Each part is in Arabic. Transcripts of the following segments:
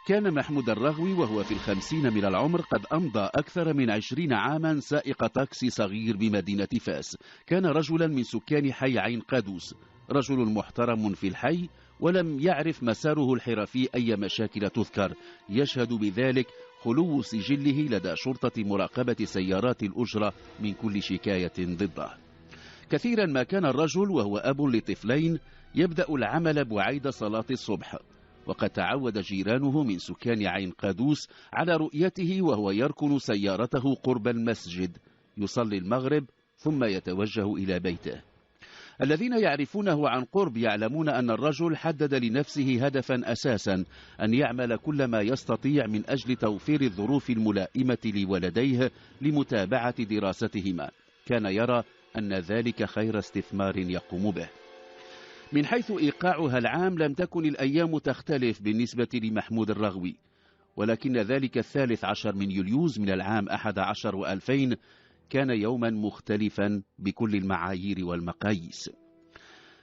كان محمود الرغوي وهو في 50 من العمر قد أمضى أكثر من 20 عاما سائق تاكسي صغير بمدينة فاس. كان رجلا من سكان حي عين قادوس، رجل محترم في الحي، ولم يعرف مساره الحرفي أي مشاكل تذكر. يشهد بذلك خلو سجله لدى شرطة مراقبة سيارات الأجرة من كل شكاية ضده. كثيرا ما كان الرجل وهو أب لطفلين يبدأ العمل بعيد صلاة الصبح، وقد تعود جيرانه من سكان عين قادوس على رؤيته وهو يركن سيارته قرب المسجد يصلي المغرب ثم يتوجه إلى بيته. الذين يعرفونه عن قرب يعلمون أن الرجل حدد لنفسه هدفا أساسا، أن يعمل كل ما يستطيع من أجل توفير الظروف الملائمة لولديه لمتابعة دراستهما. كان يرى أن ذلك خير استثمار يقوم به. من حيث إيقاعها العام لم تكن الأيام تختلف بالنسبة لمحمود الرغوي، ولكن ذلك 13 من يوليوز من العام 11 و2000 كان يوما مختلفا بكل المعايير والمقاييس.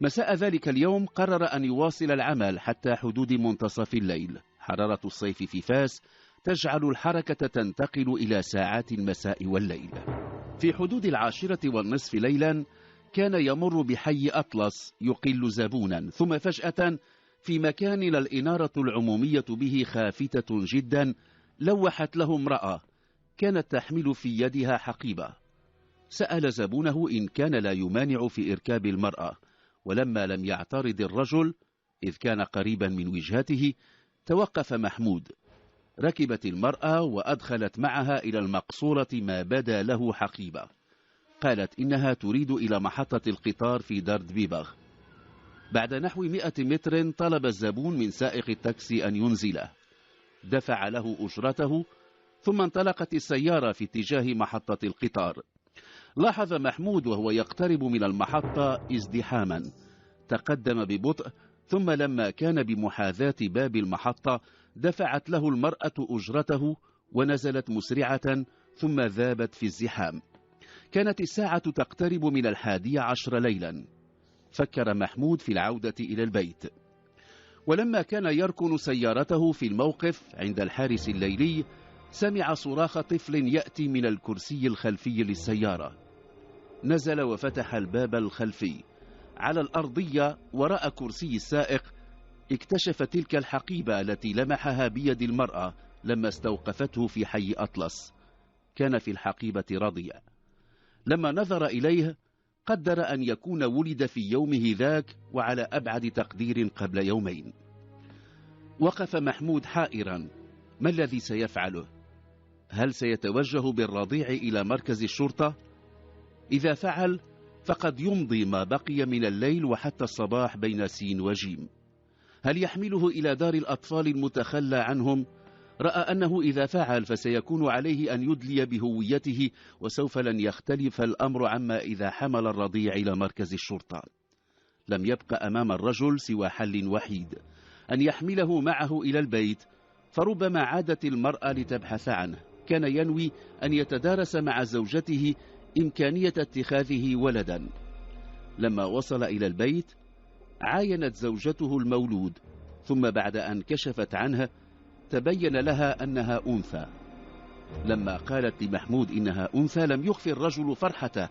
مساء ذلك اليوم قرر أن يواصل العمل حتى حدود منتصف الليل. حرارة الصيف في فاس تجعل الحركة تنتقل إلى ساعات المساء والليل. في حدود 22:30 ليلا كان يمر بحي أطلس يقل زبونا، ثم فجأة في مكان الإنارة العمومية به خافتة جدا لوحت له امرأة كانت تحمل في يدها حقيبة. سأل زبونه إن كان لا يمانع في إركاب المرأة، ولما لم يعترض الرجل إذ كان قريبا من وجهته توقف محمود. ركبت المرأة وأدخلت معها إلى المقصورة ما بدا له حقيبة. قالت إنها تريد إلى محطة القطار في دارد بيبغ. بعد نحو 100 متر طلب الزبون من سائق التاكسي أن ينزله، دفع له أجرته، ثم انطلقت السيارة في اتجاه محطة القطار. لاحظ محمود وهو يقترب من المحطة ازدحاما، تقدم ببطء، ثم لما كان بمحاذاة باب المحطة دفعت له المرأة أجرته ونزلت مسرعة ثم ذابت في الزحام. كانت الساعة تقترب من 11 ليلا. فكر محمود في العودة إلى البيت، ولما كان يركن سيارته في الموقف عند الحارس الليلي سمع صراخ طفل يأتي من الكرسي الخلفي للسيارة. نزل وفتح الباب الخلفي. على الأرضية وراء كرسي السائق اكتشف تلك الحقيبة التي لمحها بيد المرأة لما استوقفته في حي أطلس. كان في الحقيبة رضيع. لما نظر إليه قدر أن يكون ولد في يومه ذاك وعلى أبعد تقدير قبل يومين. وقف محمود حائرا، ما الذي سيفعله؟ هل سيتوجه بالرضيع إلى مركز الشرطة؟ إذا فعل فقد يمضي ما بقي من الليل وحتى الصباح بين سين وجيم. هل يحمله إلى دار الأطفال المتخلى عنهم؟ رأى أنه إذا فعل فسيكون عليه أن يدلي بهويته، وسوف لن يختلف الأمر عما إذا حمل الرضيع إلى مركز الشرطة. لم يبق أمام الرجل سوى حل وحيد، أن يحمله معه إلى البيت، فربما عادت المرأة لتبحث عنه. كان ينوي أن يتدارس مع زوجته إمكانية اتخاذه ولدا. لما وصل إلى البيت عاينت زوجته المولود، ثم بعد أن كشفت عنه تبين لها أنها أنثى. لما قالت لمحمود إنها أنثى لم يخفي الرجل فرحته،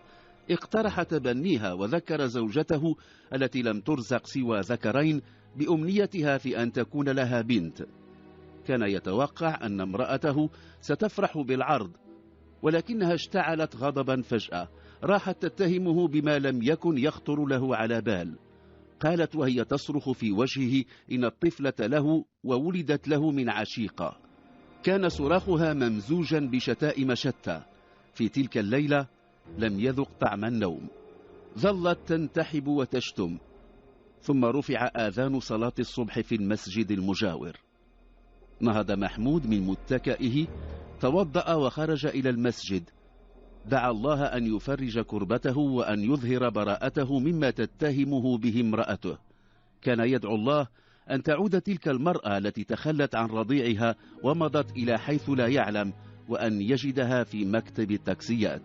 اقترح تبنيها وذكر زوجته التي لم ترزق سوى ذكرين بأمنيتها في أن تكون لها بنت. كان يتوقع أن امرأته ستفرح بالعرض، ولكنها اشتعلت غضبا فجأة، راحت تتهمه بما لم يكن يخطر له على بال. قالت وهي تصرخ في وجهه إن الطفلة له وولدت له من عشيقة. كان صراخها ممزوجا بشتائم شتى. في تلك الليلة لم يذق طعم النوم، ظلت تنتحب وتشتم. ثم رفع آذان صلاة الصبح في المسجد المجاور. نهض محمود من متكئه، توضأ وخرج إلى المسجد. دعا الله أن يفرج كربته وأن يظهر براءته مما تتهمه به امرأته. كان يدعو الله أن تعود تلك المرأة التي تخلت عن رضيعها ومضت إلى حيث لا يعلم، وأن يجدها في مكتب التاكسيات،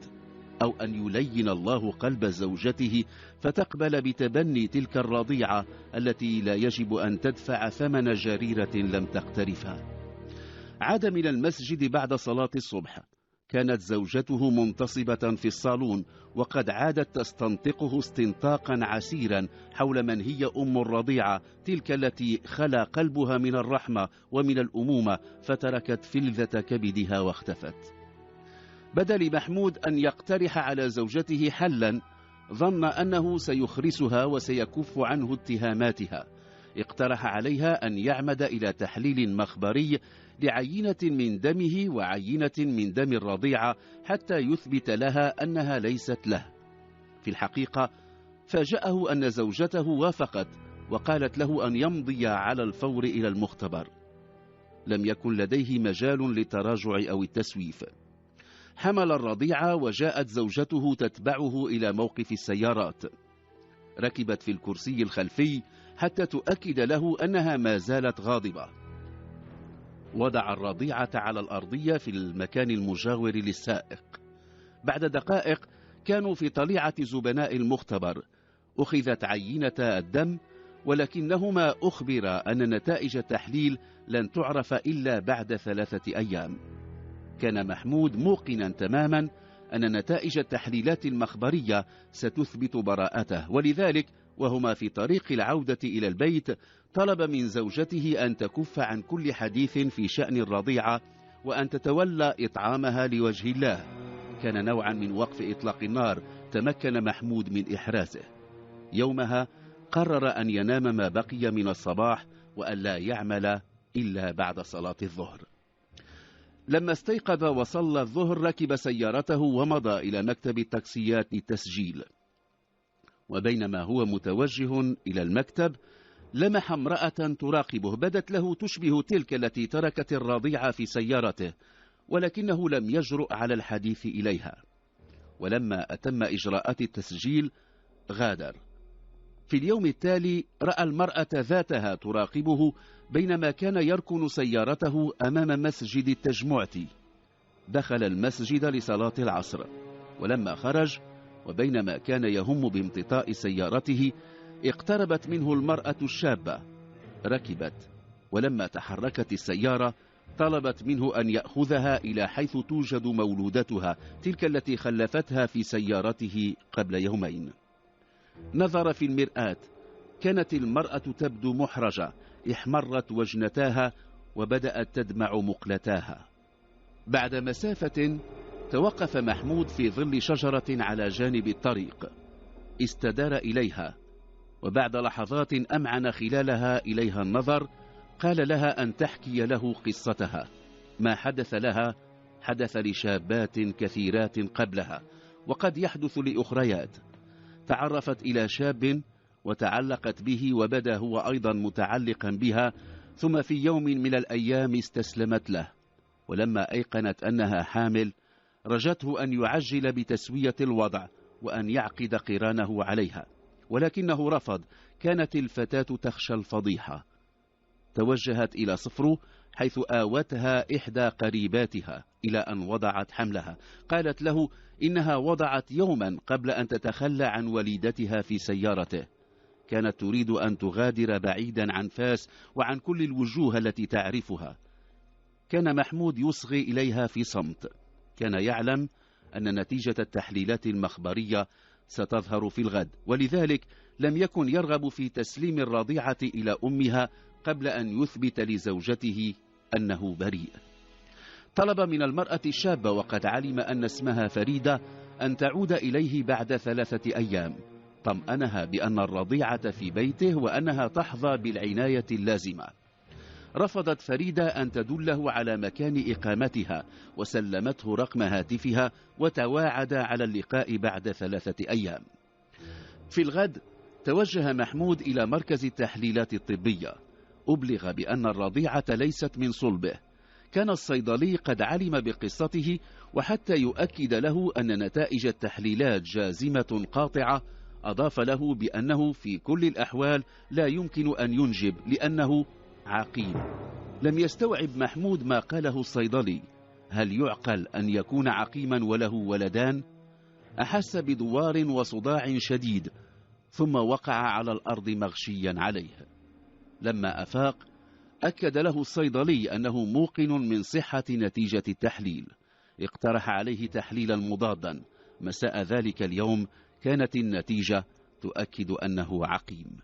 أو أن يلين الله قلب زوجته فتقبل بتبني تلك الرضيعة التي لا يجب أن تدفع ثمن جريرة لم تقترفها. عاد من المسجد بعد صلاة الصبح. كانت زوجته منتصبة في الصالون، وقد عادت تستنطقه استنطاقا عسيرا حول من هي أم الرضيعة، تلك التي خلا قلبها من الرحمة ومن الأمومة، فتركت فلذة كبدها واختفت. بدا لمحمود أن يقترح على زوجته حلا، ظن أنه سيخرسها وسيكف عنه اتهاماتها. اقترح عليها أن يعمد إلى تحليل مخبري لعينة من دمه وعينة من دم الرضيعة حتى يثبت لها أنها ليست له. في الحقيقة فاجأه أن زوجته وافقت، وقالت له أن يمضي على الفور إلى المختبر. لم يكن لديه مجال للتراجع أو التسويف. حمل الرضيعة وجاءت زوجته تتبعه إلى موقف السيارات. ركبت في الكرسي الخلفي حتى تؤكد له أنها ما زالت غاضبة. وضع الرضيعة على الأرضية في المكان المجاور للسائق. بعد دقائق كانوا في طليعة زبناء المختبر. أخذت عينة الدم، ولكنهما أخبرا أن نتائج التحليل لن تعرف إلا بعد 3 أيام. كان محمود موقنا تماما أن نتائج التحليلات المخبرية ستثبت براءته، ولذلك وهما في طريق العودة إلى البيت طلب من زوجته أن تكف عن كل حديث في شأن الرضيعة وأن تتولى إطعامها لوجه الله. كان نوعا من وقف إطلاق النار تمكن محمود من إحرازه. يومها قرر أن ينام ما بقي من الصباح وأن لا يعمل إلا بعد صلاة الظهر. لما استيقظ وصلى الظهر ركب سيارته ومضى إلى مكتب التاكسيات للتسجيل. وبينما هو متوجه إلى المكتب لمح امرأة تراقبه، بدت له تشبه تلك التي تركت الرضيعة في سيارته، ولكنه لم يجرؤ على الحديث إليها. ولما أتم إجراءات التسجيل غادر. في اليوم التالي رأى المرأة ذاتها تراقبه بينما كان يركن سيارته أمام مسجد التجمعة. دخل المسجد لصلاة العصر، ولما خرج وبينما كان يهم بامتطاء سيارته اقتربت منه المرأة الشابة. ركبت، ولما تحركت السيارة طلبت منه أن يأخذها إلى حيث توجد مولودتها، تلك التي خلفتها في سيارته قبل يومين. نظر في المرآة، كانت المرأة تبدو محرجة، احمرت وجنتاها وبدأت تدمع مقلتاها. بعد مسافة توقف محمود في ظل شجرة على جانب الطريق. استدار إليها، وبعد لحظات أمعن خلالها إليها النظر قال لها أن تحكي له قصتها. ما حدث لها حدث لشابات كثيرات قبلها، وقد يحدث لأخريات. تعرفت إلى شاب وتعلقت به، وبدا هو أيضا متعلقا بها، ثم في يوم من الأيام استسلمت له. ولما أيقنت أنها حامل رجته أن يعجل بتسوية الوضع وأن يعقد قرانه عليها، ولكنه رفض. كانت الفتاة تخشى الفضيحة. توجهت إلى صفرو حيث آوتها إحدى قريباتها إلى أن وضعت حملها. قالت له إنها وضعت يوما قبل أن تتخلى عن وليدتها في سيارته. كانت تريد أن تغادر بعيدا عن فاس وعن كل الوجوه التي تعرفها. كان محمود يصغي إليها في صمت. كان يعلم أن نتيجة التحليلات المخبرية ستظهر في الغد، ولذلك لم يكن يرغب في تسليم الرضيعة إلى أمها قبل أن يثبت لزوجته أنه بريء. طلب من المرأة الشابة، وقد علم أن اسمها فريدة، أن تعود إليه بعد 3 أيام. طمأنها بأن الرضيعة في بيته وأنها تحظى بالعناية اللازمة. رفضت فريدة أن تدله على مكان إقامتها، وسلمته رقم هاتفها، وتواعد على اللقاء بعد 3 أيام. في الغد توجه محمود إلى مركز التحليلات الطبية. أبلغ بأن الرضيعة ليست من صلبه. كان الصيدلي قد علم بقصته، وحتى يؤكد له أن نتائج التحليلات جازمة قاطعة أضاف له بأنه في كل الأحوال لا يمكن أن ينجب لأنه عقيم. لم يستوعب محمود ما قاله الصيدلي. هل يعقل أن يكون عقيما وله ولدان؟ أحس بدوار وصداع شديد، ثم وقع على الأرض مغشيا عليه. لما أفاق أكد له الصيدلي أنه موقن من صحة نتيجة التحليل. اقترح عليه تحليلا مضادا. مساء ذلك اليوم كانت النتيجة تؤكد أنه عقيم.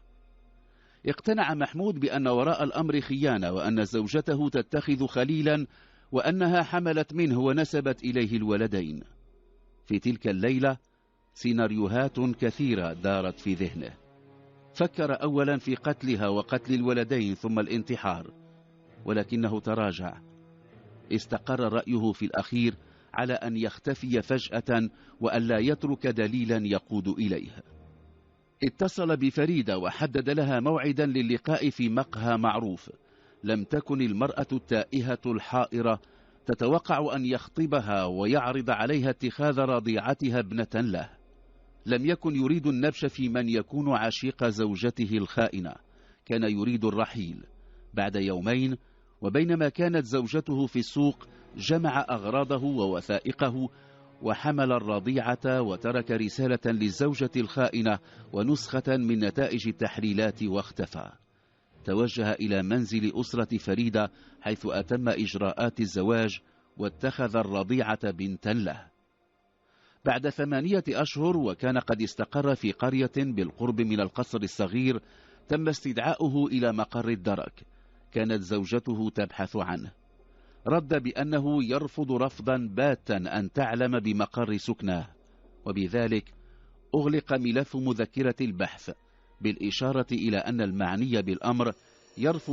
اقتنع محمود بأن وراء الأمر خيانة، وأن زوجته تتخذ خليلا، وأنها حملت منه ونسبت إليه الولدين. في تلك الليلة سيناريوهات كثيرة دارت في ذهنه. فكر أولا في قتلها وقتل الولدين ثم الانتحار، ولكنه تراجع. استقر رأيه في الأخير على أن يختفي فجأة وأن لا يترك دليلا يقود إليه. اتصل بفريدة وحدد لها موعدا للقاء في مقهى معروف. لم تكن المرأة التائهة الحائرة تتوقع أن يخطبها ويعرض عليها اتخاذ رضيعتها ابنة له. لم يكن يريد النبش في من يكون عشيق زوجته الخائنة. كان يريد الرحيل بعد يومين، وبينما كانت زوجته في السوق جمع أغراضه ووثائقه وحمل الرضيعة، وترك رسالة للزوجة الخائنة ونسخة من نتائج التحليلات واختفى. توجه إلى منزل أسرة فريدة حيث أتم إجراءات الزواج واتخذ الرضيعة بنتا له. بعد 8 أشهر وكان قد استقر في قرية بالقرب من القصر الصغير، تم استدعاؤه إلى مقر الدرك. كانت زوجته تبحث عنه. رد بأنه يرفض رفضا باتا أن تعلم بمقر سكناه، وبذلك أغلق ملف مذكرة البحث بالإشارة إلى أن المعني بالأمر يرفض